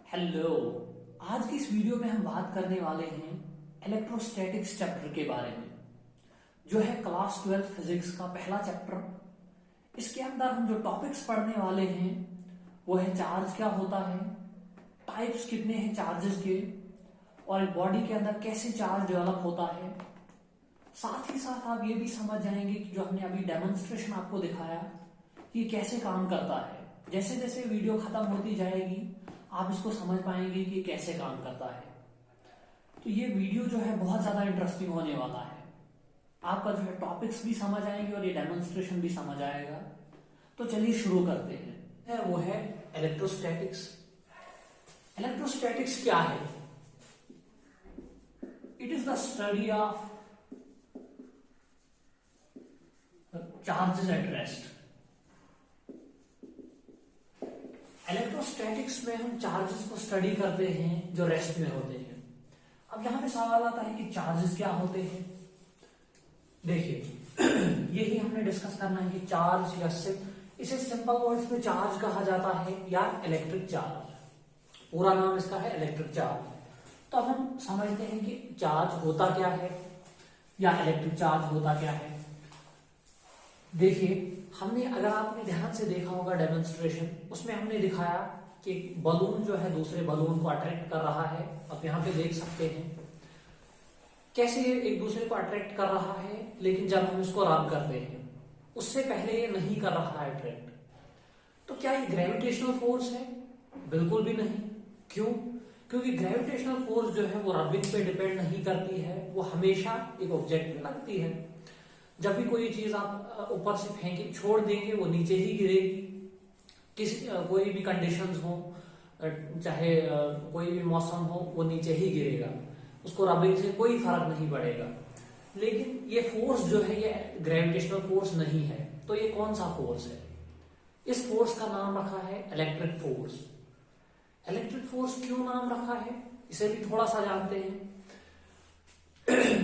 Hello. आज की इस वीडियो में हम बात करने वाले हैं इलेक्ट्रोस्टैटिक्स चैप्टर के बारे में, जो है क्लास 12 फिजिक्स का पहला चैप्टर। इसके अंदर हम जो टॉपिक्स पढ़ने वाले हैं वो है चार्ज क्या होता है, टाइप्स कितने हैं चार्जेस के, और एक बॉडी के अंदर कैसे चार्ज डेवलप होता है। साथ ही साथ आप ये भी समझ जाएंगे कि जो हमने अभी डेमोन्स्ट्रेशन आपको दिखाया कि कैसे काम करता है। जैसे जैसे वीडियो खत्म होती जाएगी आप इसको समझ पाएंगे कि कैसे काम करता है। तो ये वीडियो जो है बहुत ज्यादा इंटरेस्टिंग होने वाला है। आपका जो है टॉपिक्स भी समझ आएंगे और ये डेमोन्स्ट्रेशन भी समझ आएगा। तो चलिए शुरू करते हैं। वो है इलेक्ट्रोस्टैटिक्स। इलेक्ट्रोस्टैटिक्स क्या है? It is the study of charges at rest. Electrostatics में हम चार्जेस को स्टडी करते हैं जो रेस्ट में होते हैं। अब यहां पे सवाल आता है कि चार्जेस क्या होते हैं। देखिए यही हमने डिस्कस करना है कि चार्ज या इसे सिंपल वर्ड्स में चार्ज कहा जाता है या इलेक्ट्रिक चार्ज। पूरा नाम इसका है इलेक्ट्रिक चार्ज। तो अब हम समझते हैं कि चार्ज होता क्या है या इलेक्ट्रिक चार्ज होता क्या है। देखिए हमने, अगर आपने ध्यान से देखा होगा डेमोन्स्ट्रेशन, उसमें हमने दिखाया कि बलून जो है दूसरे बलून को अट्रैक्ट कर रहा है। आप यहाँ पे देख सकते हैं कैसे ये एक दूसरे को अट्रैक्ट कर रहा है, लेकिन जब हम इसको रब करते हैं उससे पहले ये नहीं कर रहा है अट्रैक्ट। तो क्या ये ग्रेविटेशनल फोर्स है? बिल्कुल भी नहीं। क्यों? क्योंकि ग्रेविटेशनल फोर्स जो है वो रबिंग पे डिपेंड नहीं करती है, वो हमेशा एक ऑब्जेक्ट पे लगती है। जब भी कोई चीज आप ऊपर से फेंके छोड़ देंगे वो नीचे ही गिरेगी। कोई भी कंडीशंस हो, चाहे कोई भी मौसम हो, वो नीचे ही गिरेगा, उसको रबिंग से कोई फर्क नहीं पड़ेगा। लेकिन ये फोर्स जो है ये ग्रेविटेशनल फोर्स नहीं है। तो ये कौन सा फोर्स है? इस फोर्स का नाम रखा है इलेक्ट्रिक फोर्स। इलेक्ट्रिक फोर्स क्यों नाम रखा है इसे भी थोड़ा सा जानते हैं।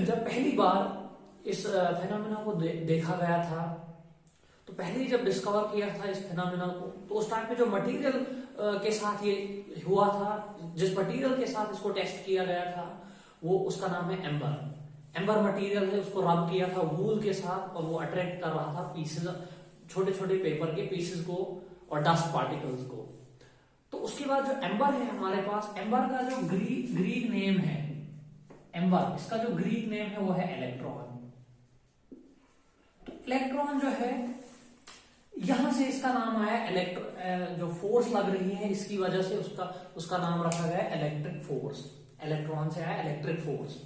जब पहली बार इस फिनोमेना को देखा गया था, तो पहले ही जब डिस्कवर किया था इस फिनोमेना को, तो उस टाइम पे जो मटेरियल के साथ ये हुआ था, जिस मटेरियल के साथ इसको टेस्ट किया गया था, वो उसका नाम है एम्बर। एम्बर मटेरियल है, उसको रब किया था वूल के साथ और वो अट्रैक्ट कर रहा था पीसेस, छोटे छोटे पेपर के पीसेस को और डस्ट पार्टिकल्स को। तो उसके बाद जो एम्बर है हमारे पास, एम्बर का जो ग्रीक नेम है एम्बर, इसका जो ग्रीक नेम है वो है इलेक्ट्रॉन। इलेक्ट्रॉन जो है यहां से इसका नाम आया, जो फोर्स लग रही है इसकी वजह से उसका नाम रखा गया इलेक्ट्रिक फोर्स। इलेक्ट्रॉन से आया इलेक्ट्रिक फोर्स।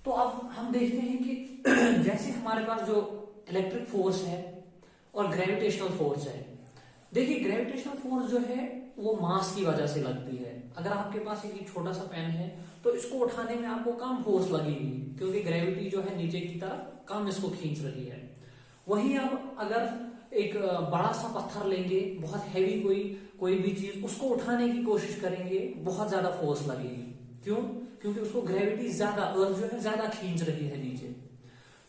तो अब हम देखते हैं कि जैसे हमारे पास जो इलेक्ट्रिक फोर्स है और ग्रेविटेशनल फोर्स है। देखिए ग्रेविटेशनल फोर्स जो है वो मास की वजह से लगती है। अगर आपके पास एक छोटा सा पेन है तो इसको उठाने में आपको कम फोर्स लगेगी, क्योंकि ग्रेविटी जो है नीचे की तरफ कम इसको खींच रही है। वहीं अब अगर एक बड़ा सा पत्थर लेंगे, बहुत हैवी कोई भी चीज, उसको उठाने की कोशिश करेंगे, बहुत ज्यादा फोर्स लगेगी। क्यों? क्योंकि उसको ग्रेविटी ज्यादा, अर्थ जो है ज्यादा खींच रही है नीचे।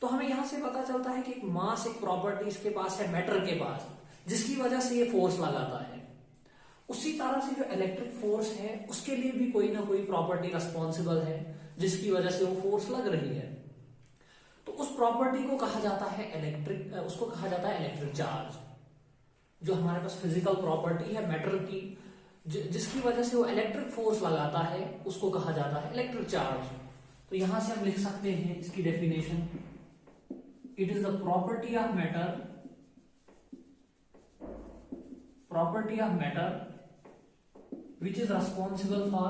तो हमें यहां से पता चलता है कि एक मास, एक प्रॉपर्टी इसके पास है मैटर के पास, जिसकी वजह से ये फोर्स लगाता है। उसी तरह से जो इलेक्ट्रिक फोर्स है उसके लिए भी कोई ना कोई प्रॉपर्टी रिस्पॉन्सिबल है, जिसकी वजह से वो फोर्स लग रही है। तो उस प्रॉपर्टी को कहा जाता है उसको कहा जाता है इलेक्ट्रिक चार्ज। जो हमारे पास फिजिकल प्रॉपर्टी है मैटर की, जिसकी वजह से वो इलेक्ट्रिक फोर्स लगाता है, उसको कहा जाता है इलेक्ट्रिक चार्ज। तो यहां से हम लिख सकते हैं इसकी definition, it is the property of matter which is responsible for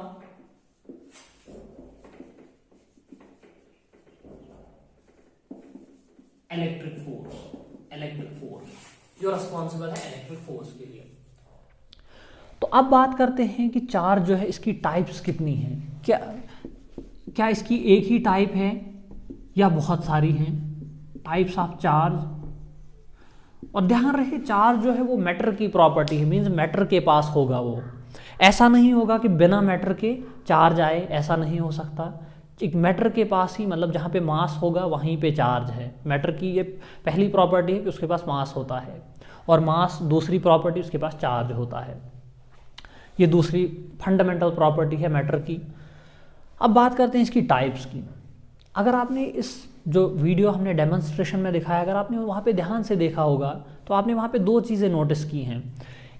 electric force जो रिस्पॉन्सिबल है इलेक्ट्रिक फोर्स के लिए। तो अब बात करते हैं कि चार्ज जो है इसकी टाइप्स कितनी हैं। क्या इसकी एक ही टाइप है या बहुत सारी हैं? Types of charge. और ध्यान रखिए चार्ज जो है वो मैटर की प्रॉपर्टी है, मींस मैटर के पास होगा। वो ऐसा नहीं होगा कि बिना मैटर के चार्ज आए, ऐसा नहीं हो सकता। एक मैटर के पास ही, मतलब जहाँ पे मास होगा वहीं पे चार्ज है। मैटर की ये पहली प्रॉपर्टी है कि उसके पास मास होता है, और मास दूसरी प्रॉपर्टी उसके पास चार्ज होता है। ये दूसरी फंडामेंटल प्रॉपर्टी है मैटर की। अब बात करते हैं इसकी टाइप्स की। अगर आपने इस जो वीडियो हमने डेमोन्स्ट्रेशन में दिखाया, अगर आपने वहाँ पे ध्यान से देखा होगा तो आपने वहाँ पे दो चीज़ें नोटिस की हैं।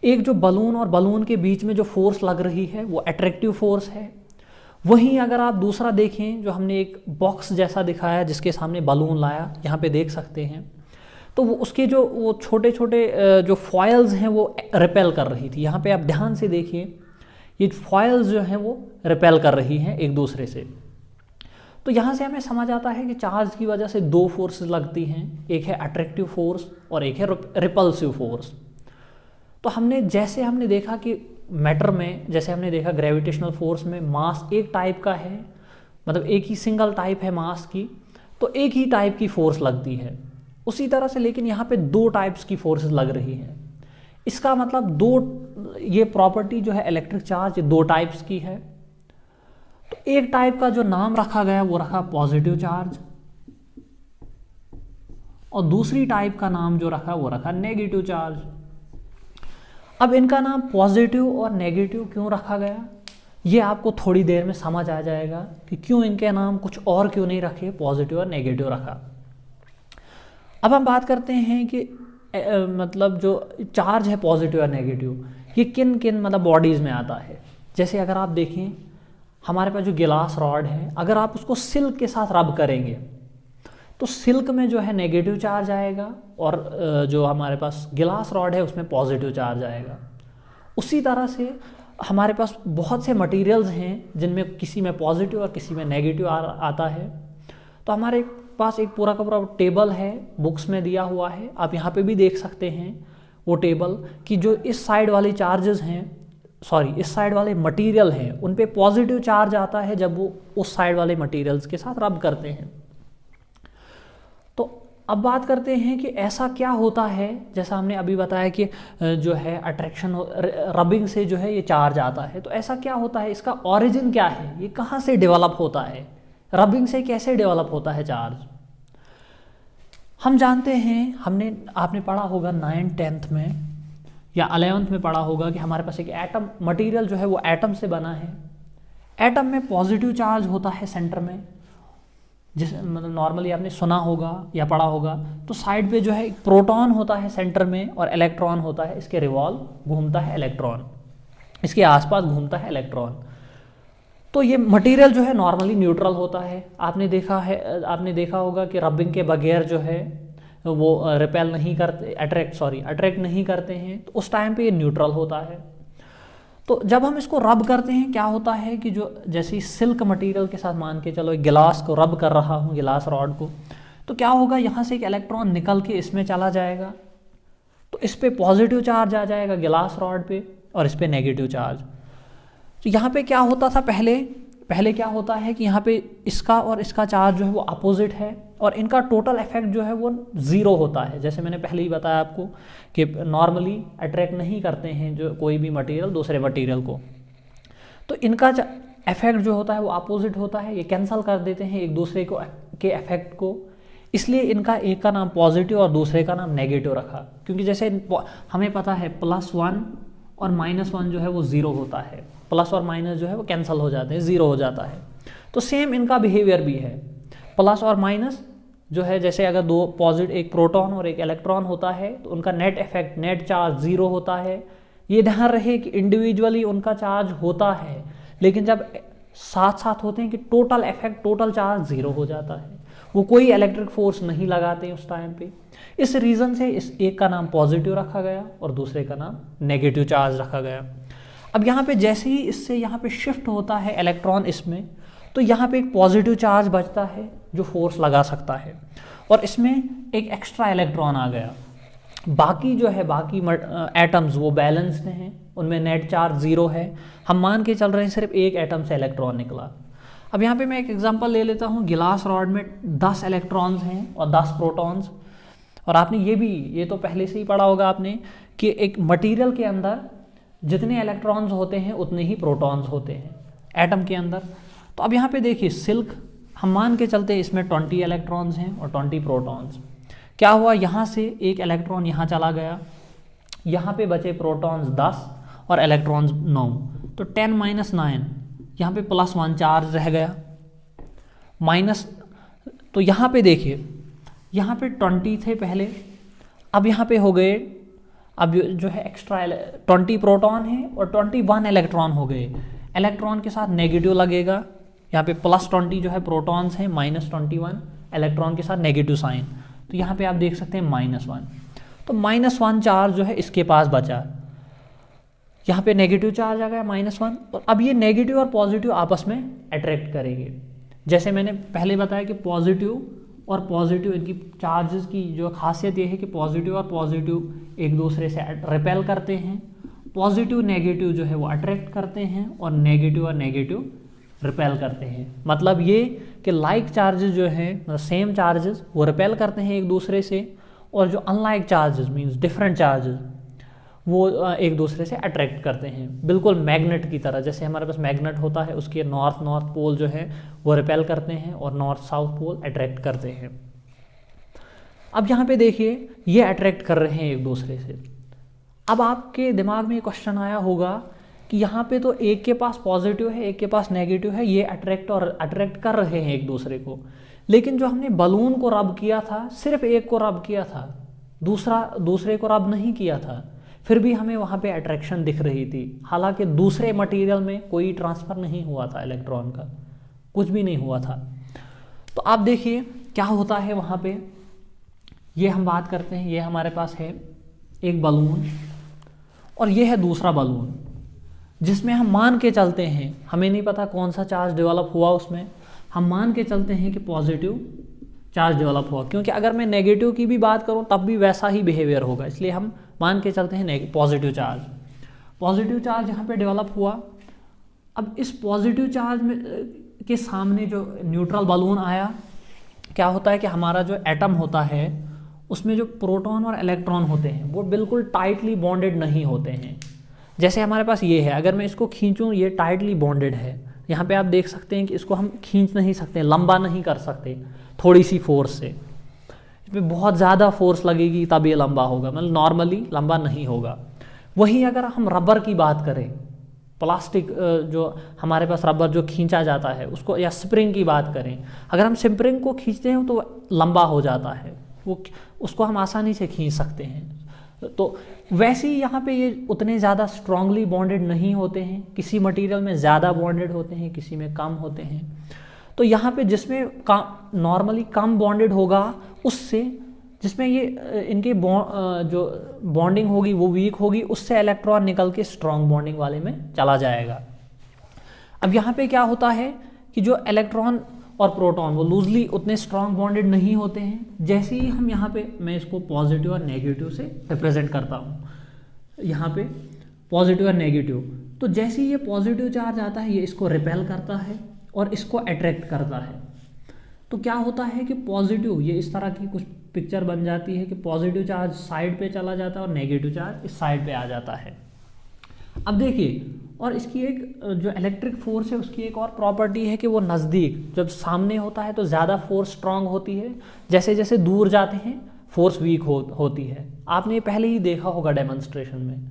एक जो बलून और बलून के बीच में जो फोर्स लग रही है वो अट्रैक्टिव फोर्स है। वहीं अगर आप दूसरा देखें, जो हमने एक बॉक्स जैसा दिखाया जिसके सामने बलून लाया, यहाँ पे देख सकते हैं, तो वो उसके जो वो छोटे छोटे जो फॉयल्स हैं वो रिपेल कर रही थी। यहाँ पे आप ध्यान से देखिए, ये फॉयल्स जो हैं वो रिपेल कर रही हैं एक दूसरे से। तो यहाँ से हमें समझ आता है कि चार्ज की वजह से दो फोर्सेस लगती हैं, एक है अट्रैक्टिव फोर्स और एक है रिपल्सिव फोर्स। तो हमने देखा कि मैटर में, जैसे हमने देखा ग्रेविटेशनल फोर्स में मास एक टाइप का है, मतलब एक ही सिंगल टाइप है मास की, तो एक ही टाइप की फोर्स लगती है। उसी तरह से लेकिन यहाँ पे दो टाइप्स की फोर्सेस लग रही हैं। इसका मतलब दो, ये प्रॉपर्टी जो है इलेक्ट्रिक चार्ज, ये दो टाइप्स की है। तो एक टाइप का जो नाम रखा गया वो रखा पॉजिटिव चार्ज, और दूसरी टाइप का नाम जो रखा वो रखा नेगेटिव चार्ज। अब इनका नाम पॉजिटिव और नेगेटिव क्यों रखा गया, ये आपको थोड़ी देर में समझ आ जाएगा कि क्यों इनके नाम कुछ और क्यों नहीं रखे, पॉजिटिव और नेगेटिव रखा। अब हम बात करते हैं कि मतलब जो चार्ज है पॉजिटिव और नेगेटिव, ये किन किन मतलब बॉडीज़ में आता है। जैसे अगर आप देखें, हमारे पास जो गिलास रॉड है, अगर आप उसको सिल्क के साथ रब करेंगे तो सिल्क में जो है नेगेटिव चार्ज आएगा, और जो हमारे पास गिलास रॉड है उसमें पॉजिटिव चार्ज आएगा। उसी तरह से हमारे पास बहुत से मटेरियल्स हैं जिनमें किसी में पॉजिटिव और किसी में नेगेटिव आता है। तो हमारे पास एक पूरा का पूरा टेबल है, बुक्स में दिया हुआ है, आप यहाँ पे भी देख सकते हैं वो टेबल, कि जो इस साइड वाले चार्जेस हैं, इस साइड वाले मटेरियल हैं, उन पे पॉजिटिव चार्ज आता है जब वो उस साइड वाले मटेरियल्स के साथ रब करते हैं। तो अब बात करते हैं कि ऐसा क्या होता है, जैसा हमने अभी बताया कि जो है अट्रैक्शन रबिंग से जो है ये चार्ज आता है। तो ऐसा क्या होता है, इसका ऑरिजिन क्या है, ये कहाँ से डेवलप होता है, रबिंग से कैसे डेवलप होता है चार्ज। हम जानते हैं, आपने पढ़ा होगा 9th 10th में या 11th में पढ़ा होगा कि हमारे पास एक एटम मटेरियल जो है वो एटम से बना है। एटम में पॉजिटिव चार्ज होता है सेंटर में, जिस मतलब नॉर्मली आपने सुना होगा या पढ़ा होगा। तो साइड पे जो है एक प्रोटॉन होता है सेंटर में, और इलेक्ट्रॉन होता है, इसके रिवॉल्व घूमता है इलेक्ट्रॉन, इसके आसपास घूमता है इलेक्ट्रॉन। तो ये मटेरियल जो है नॉर्मली न्यूट्रल होता है। आपने देखा होगा कि रबिंग के बगैर जो है वो रिपेल नहीं करते, अट्रैक्ट नहीं करते हैं, तो उस टाइम पे ये न्यूट्रल होता है। तो जब हम इसको रब करते हैं, क्या होता है कि जो जैसे सिल्क मटेरियल के साथ मान के चलो, एक गिलास को रब कर रहा हूँ, गिलास रॉड को, तो क्या होगा, यहाँ से एक इलेक्ट्रॉन निकल के इसमें चला जाएगा, तो इस पे पॉजिटिव चार्ज आ जाएगा गिलास रॉड पे, और इस पे नेगेटिव चार्ज। तो यहाँ पे क्या होता था, पहले क्या होता है कि यहाँ पे इसका और इसका चार्ज जो है वो अपोजिट है, और इनका टोटल इफेक्ट जो है वो 0 होता है। जैसे मैंने पहले ही बताया आपको कि नॉर्मली अट्रैक्ट नहीं करते हैं जो कोई भी मटेरियल दूसरे मटेरियल को, तो इनका इफेक्ट जो होता है वो अपोजिट होता है, ये कैंसल कर देते हैं एक दूसरे को के इफेक्ट को। इसलिए इनका एक का नाम पॉजिटिव और दूसरे का नाम नेगेटिव रखा, क्योंकि जैसे हमें पता है +1 और -1 जो है वो 0 होता है, प्लस और माइनस जो है वो कैंसिल हो जाते हैं, 0 हो जाता है। तो सेम इनका बिहेवियर भी है, प्लस और माइनस जो है, जैसे अगर दो पॉजिटिव, एक प्रोटॉन और एक इलेक्ट्रॉन होता है, तो उनका नेट इफेक्ट, नेट चार्ज 0 होता है। ये ध्यान रहे कि इंडिविजुअली उनका चार्ज होता है, लेकिन जब साथ साथ होते हैं कि टोटल इफेक्ट, टोटल चार्ज 0 हो जाता है, वो कोई इलेक्ट्रिक फोर्स नहीं लगाते उस टाइम पे। इस रीज़न से इस एक का नाम पॉजिटिव रखा गया और दूसरे का नाम नेगेटिव चार्ज रखा गया। अब यहाँ पे जैसे ही इससे यहाँ पे शिफ्ट होता है इलेक्ट्रॉन इसमें, तो यहाँ पे एक पॉजिटिव चार्ज बचता है जो फोर्स लगा सकता है, और इसमें एक एक्स्ट्रा इलेक्ट्रॉन आ गया। बाकी जो है, बाकी एटम्स वो बैलेंस्ड हैं, उनमें नेट चार्ज 0 है। हम मान के चल रहे हैं सिर्फ एक एटम से इलेक्ट्रॉन निकला। अब यहाँ पे मैं एक एग्जांपल ले लेता हूँ, गिलास रॉड में 10 इलेक्ट्रॉन्स हैं और 10 प्रोटॉन्स। और आपने ये तो पहले से ही पढ़ा होगा आपने कि एक मटेरियल के अंदर जितने इलेक्ट्रॉन्स होते हैं उतने ही प्रोटॉन्स होते हैं एटम के अंदर। तो अब यहाँ पे देखिए, सिल्क हम मान के चलते हैं इसमें 20 इलेक्ट्रॉन्स हैं और 20 प्रोटॉन्स। क्या हुआ, यहाँ से एक इलेक्ट्रॉन यहाँ चला गया, यहाँ पे बचे प्रोटॉन्स 10 और इलेक्ट्रॉन्स 9, तो 10 - 9 यहाँ पे +1 चार्ज रह गया माइनस। तो यहाँ पे देखिए, यहाँ पे 20 थे पहले, अब यहाँ पे हो गए, अब जो है एक्स्ट्रा 20 प्रोटॉन है और 21 इलेक्ट्रॉन हो गए। इलेक्ट्रॉन के साथ नेगेटिव लगेगा, यहाँ पे +20 जो है प्रोटॉन्स हैं, -21 इलेक्ट्रॉन के साथ नेगेटिव साइन, तो यहाँ पे आप देख सकते हैं -1, तो -1 चार्ज जो है इसके पास बचा। यहाँ पे नेगेटिव चार्ज आ गया -1, और अब ये नेगेटिव और पॉजिटिव आपस में अट्रैक्ट करेंगे। जैसे मैंने पहले बताया कि पॉजिटिव और पॉजिटिव इनकी चार्जेस की जो खासियत ये है कि पॉजिटिव और पॉजिटिव एक दूसरे से रिपेल करते हैं, पॉजिटिव नेगेटिव जो है वो अट्रैक्ट करते हैं, और नेगेटिव रिपेल करते हैं। मतलब ये कि लाइक चार्जेस जो हैं, सेम चार्जेस वो रिपेल करते हैं एक दूसरे से, और जो unlike charges means different charges वो एक दूसरे से अट्रैक्ट करते हैं, बिल्कुल मैग्नेट की तरह। जैसे हमारे पास मैग्नेट होता है, उसके नॉर्थ पोल जो है वो रिपेल करते हैं और नॉर्थ साउथ पोल अट्रैक्ट करते हैं। अब यहाँ पे देखिए, ये अट्रैक्ट कर रहे हैं एक दूसरे से। अब आपके दिमाग में क्वेश्चन आया होगा कि यहाँ पे तो एक के पास पॉजिटिव है, एक के पास नेगेटिव है, ये अट्रैक्ट कर रहे हैं एक दूसरे को, लेकिन जो हमने बलून को रब किया था सिर्फ एक को रब किया था, दूसरे को रब नहीं किया था, फिर भी हमें वहाँ पे अट्रैक्शन दिख रही थी। हालांकि दूसरे मटेरियल में कोई ट्रांसफ़र नहीं हुआ था इलेक्ट्रॉन का, कुछ भी नहीं हुआ था। तो आप देखिए क्या होता है वहाँ पे। ये हम बात करते हैं, ये हमारे पास है एक बलून और ये है दूसरा बलून, जिसमें हम मान के चलते हैं, हमें नहीं पता कौन सा चार्ज डेवलप हुआ उसमें, हम मान के चलते हैं कि पॉजिटिव चार्ज डेवलप हुआ, क्योंकि अगर मैं नेगेटिव की भी बात करूं तब भी वैसा ही बिहेवियर होगा, इसलिए हम मान के चलते हैं पॉजिटिव चार्ज यहाँ पे डेवलप हुआ। अब इस पॉजिटिव चार्ज में के सामने जो न्यूट्रल बलून आया, क्या होता है कि हमारा जो एटम होता है उसमें जो प्रोटॉन और इलेक्ट्रॉन होते हैं वो बिल्कुल टाइटली बॉन्डेड नहीं होते हैं। जैसे हमारे पास ये है, अगर मैं इसको खींचूं ये टाइटली बॉन्डेड है, यहाँ पे आप देख सकते हैं कि इसको हम खींच नहीं सकते, लंबा नहीं कर सकते थोड़ी सी फोर्स से, इसमें बहुत ज़्यादा फोर्स लगेगी तब ये लंबा होगा, मतलब नॉर्मली लंबा नहीं होगा। वहीं अगर हम रबर की बात करें, प्लास्टिक जो हमारे पास रबर जो खींचा जाता है उसको, या स्प्रिंग की बात करें, अगर हम स्प्रिंग को खींचते हैं तो लंबा हो जाता है, वो उसको हम आसानी से खींच सकते हैं। तो वैसे ही यहाँ पे ये उतने ज़्यादा स्ट्रांगली बॉन्डेड नहीं होते हैं, किसी मटेरियल में ज़्यादा बॉन्डेड होते हैं, किसी में कम होते हैं। तो यहाँ पे जिसमें नॉर्मली कम बॉन्डेड होगा, उससे जिसमें ये इनके जो बॉन्डिंग होगी वो वीक होगी, उससे इलेक्ट्रॉन निकल के स्ट्रॉन्ग बॉन्डिंग वाले में चला जाएगा। अब यहाँ पे क्या होता है कि जो इलेक्ट्रॉन और प्रोटॉन वो लूजली उतने स्ट्रॉन्ग बॉन्डेड नहीं होते हैं। जैसे ही हम यहाँ पे, मैं इसको पॉजिटिव और नेगेटिव से रिप्रेजेंट करता हूँ, यहाँ पे पॉजिटिव और नेगेटिव, तो जैसे ही ये पॉजिटिव चार्ज आता है ये इसको रिपेल करता है और इसको अट्रैक्ट करता है। तो क्या होता है कि पॉजिटिव, ये इस तरह की कुछ पिक्चर बन जाती है कि पॉजिटिव चार्ज साइड पे चला जाता है और नेगेटिव चार्ज इस साइड पे आ जाता है। अब देखिए, और इसकी एक जो इलेक्ट्रिक फोर्स है उसकी एक और प्रॉपर्टी है कि वो नज़दीक जब सामने होता है तो ज़्यादा फोर्स स्ट्रांग होती है, जैसे जैसे दूर जाते हैं फोर्स वीक होती है। आपने ये पहले ही देखा होगा डेमोन्स्ट्रेशन में,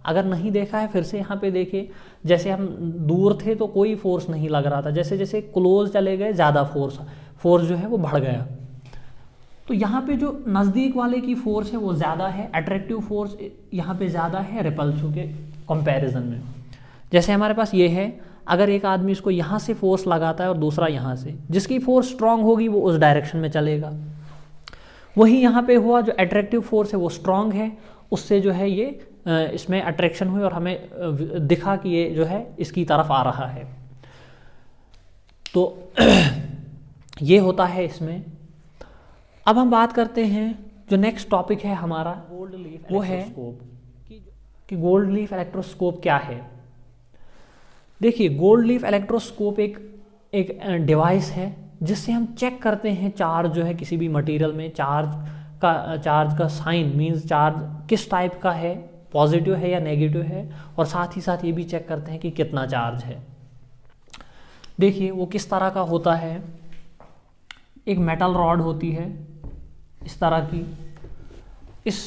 अगर नहीं देखा है फिर से यहाँ पे देखिए। जैसे हम दूर थे तो कोई फोर्स नहीं लग रहा था, जैसे जैसे क्लोज चले गए ज़्यादा फोर्स जो है वो बढ़ गया। तो यहाँ पे जो नज़दीक वाले की फोर्स है वो ज़्यादा है, अट्रैक्टिव फोर्स यहाँ पे ज़्यादा है रिपल्सिव के कंपैरिजन में। जैसे हमारे पास ये है, अगर एक आदमी इसको यहाँ से फोर्स लगाता है और दूसरा यहाँ से, जिसकी फोर्स स्ट्रांग होगी वो उस डायरेक्शन में चलेगा। वही यहाँ पे हुआ, जो अट्रैक्टिव फोर्स है वो स्ट्रांग है, उससे जो है ये इसमें अट्रैक्शन हुई और हमें दिखा कि ये जो है इसकी तरफ आ रहा है। तो ये होता है इसमें। अब हम बात करते हैं जो नेक्स्ट टॉपिक है हमारा, गोल्ड लीफ वो है कि गोल्ड लीफ इलेक्ट्रोस्कोप क्या है। देखिए, गोल्ड लीफ इलेक्ट्रोस्कोप एक डिवाइस है जिससे हम चेक करते हैं चार्ज जो है किसी भी मटेरियल में, चार्ज का साइन मींस चार्ज किस टाइप का है, पॉजिटिव है या नेगेटिव है, और साथ ही साथ ये भी चेक करते हैं कि कितना चार्ज है। देखिए वो किस तरह का होता है। एक मेटल रॉड होती है इस तरह की, इस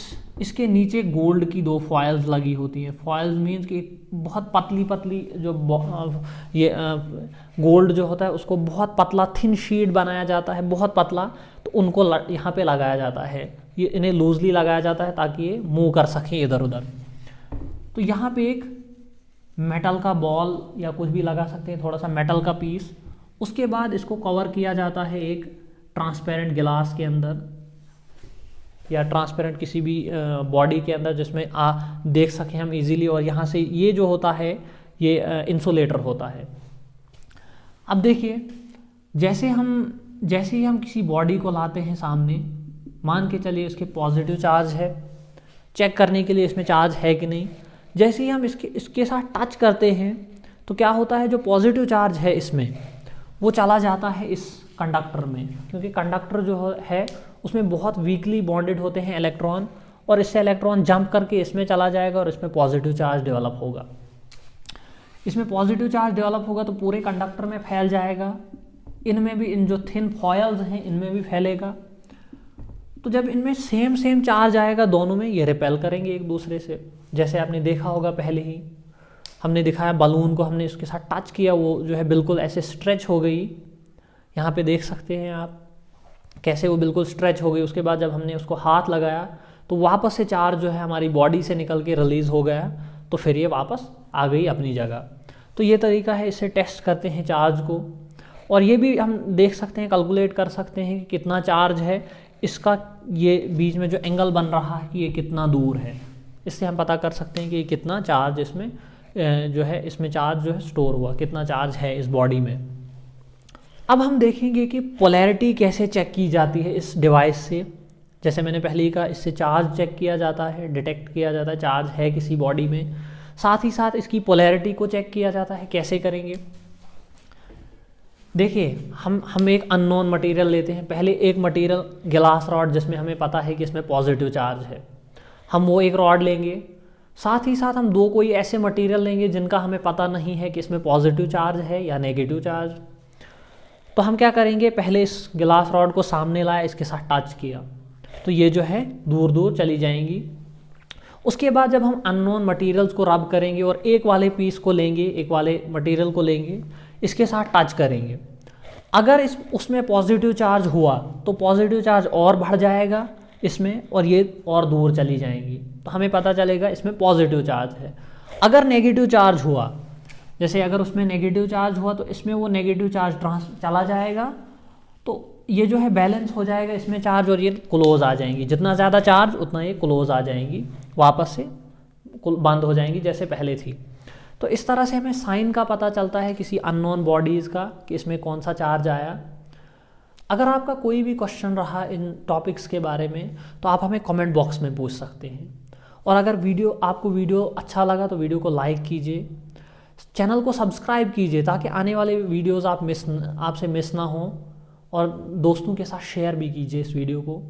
इसके नीचे गोल्ड की 2 फॉइल्स लगी होती हैं। फॉइल्स मीन्स कि बहुत पतली पतली जो ये गोल्ड जो होता है उसको बहुत पतला थिन शीट बनाया जाता है, बहुत पतला, तो उनको यहाँ पे लगाया जाता है। ये इन्हें लूजली लगाया जाता है ताकि ये मूव कर सकें इधर उधर। तो यहाँ पे एक मेटल का बॉल या कुछ भी लगा सकते हैं, थोड़ा सा मेटल का पीस। उसके बाद इसको कवर किया जाता है एक ट्रांसपेरेंट गिलास के अंदर या ट्रांसपेरेंट किसी भी बॉडी के अंदर जिसमें देख सकें हम इजीली। और यहाँ से ये जो होता है ये इंसुलेटर होता है। अब देखिए, जैसे ही हम किसी बॉडी को लाते हैं सामने, मान के चलिए इसके पॉजिटिव चार्ज है, चेक करने के लिए इसमें चार्ज है कि नहीं। जैसे ही हम इसके साथ टच करते हैं तो क्या होता है, जो पॉजिटिव चार्ज है इसमें वो चला जाता है इस कंडक्टर में, क्योंकि कंडक्टर जो है उसमें बहुत वीकली बॉन्डेड होते हैं इलेक्ट्रॉन, और इससे इलेक्ट्रॉन जंप करके इसमें चला जाएगा और इसमें पॉजिटिव चार्ज डेवलप होगा। इसमें पॉजिटिव चार्ज डेवलप होगा तो पूरे कंडक्टर में फैल जाएगा, इनमें भी, इन जो थिन फॉयल्स हैं इनमें भी फैलेगा। तो जब इनमें सेम चार्ज आएगा दोनों में, ये रिपेल करेंगे एक दूसरे से। जैसे आपने देखा होगा पहले ही हमने दिखाया, बलून को हमने इसके साथ टच किया, वो जो है बिल्कुल ऐसे स्ट्रेच हो गई। यहाँ पे देख सकते हैं आप कैसे वो बिल्कुल स्ट्रेच हो गई। उसके बाद जब हमने उसको हाथ लगाया तो वापस से चार्ज जो है हमारी बॉडी से निकल के रिलीज़ हो गया, तो फिर ये वापस आ गई अपनी जगह। तो ये तरीका है, इससे टेस्ट करते हैं चार्ज को। और ये भी हम देख सकते हैं, कैलकुलेट कर सकते हैं कि कितना चार्ज है इसका, ये बीच में जो एंगल बन रहा है कि ये कितना दूर है। इससे हम पता कर सकते हैं कि ये कितना चार्ज इसमें जो है, इसमें चार्ज जो है स्टोर हुआ, कितना चार्ज है इस बॉडी में। अब हम देखेंगे कि पोलैरिटी कैसे चेक की जाती है इस डिवाइस से। जैसे मैंने पहले ही कहा, इससे चार्ज चेक किया जाता है, डिटेक्ट किया जाता है चार्ज है किसी बॉडी में। साथ ही साथ इसकी पोलैरिटी को चेक किया जाता है। कैसे करेंगे, देखिए, हम एक अननोन मटेरियल लेते हैं। पहले एक मटेरियल गिलास रॉड, जिसमें हमें पता है कि इसमें पॉजिटिव चार्ज है, हम वो एक रॉड लेंगे। साथ ही साथ हम 2 कोई ऐसे मटेरियल लेंगे जिनका हमें पता नहीं है कि इसमें पॉजिटिव चार्ज है या नेगेटिव चार्ज। तो हम क्या करेंगे, पहले इस गिलास रॉड को सामने लाया, इसके साथ टच किया, तो ये जो है दूर दूर चली जाएंगी। उसके बाद जब हम अननोन मटेरियल्स को रब करेंगे और एक वाले पीस को लेंगे, एक वाले मटेरियल को लेंगे, इसके साथ टच करेंगे, अगर उसमें पॉजिटिव चार्ज हुआ तो पॉजिटिव चार्ज और बढ़ जाएगा इसमें, और ये और दूर चली जाएंगी, तो हमें पता चलेगा इसमें पॉजिटिव चार्ज है। अगर नेगेटिव चार्ज हुआ, जैसे अगर उसमें नेगेटिव चार्ज हुआ तो इसमें वो नेगेटिव चार्ज चला जाएगा, तो ये जो है बैलेंस हो जाएगा इसमें चार्ज, और ये क्लोज आ जाएंगी। जितना ज़्यादा चार्ज उतना ये क्लोज आ जाएंगी, वापस से बंद हो जाएंगी जैसे पहले थी। तो इस तरह से हमें साइन का पता चलता है किसी अननोन बॉडीज़ का कि इसमें कौन सा चार्ज आया। अगर आपका कोई भी क्वेश्चन रहा इन टॉपिक्स के बारे में तो आप हमें कमेंट बॉक्स में पूछ सकते हैं। और अगर आपको वीडियो अच्छा लगा तो वीडियो को लाइक कीजिए, चैनल को सब्सक्राइब कीजिए ताकि आने वाले वीडियोज़ आपसे मिस ना हो, और दोस्तों के साथ शेयर भी कीजिए इस वीडियो को।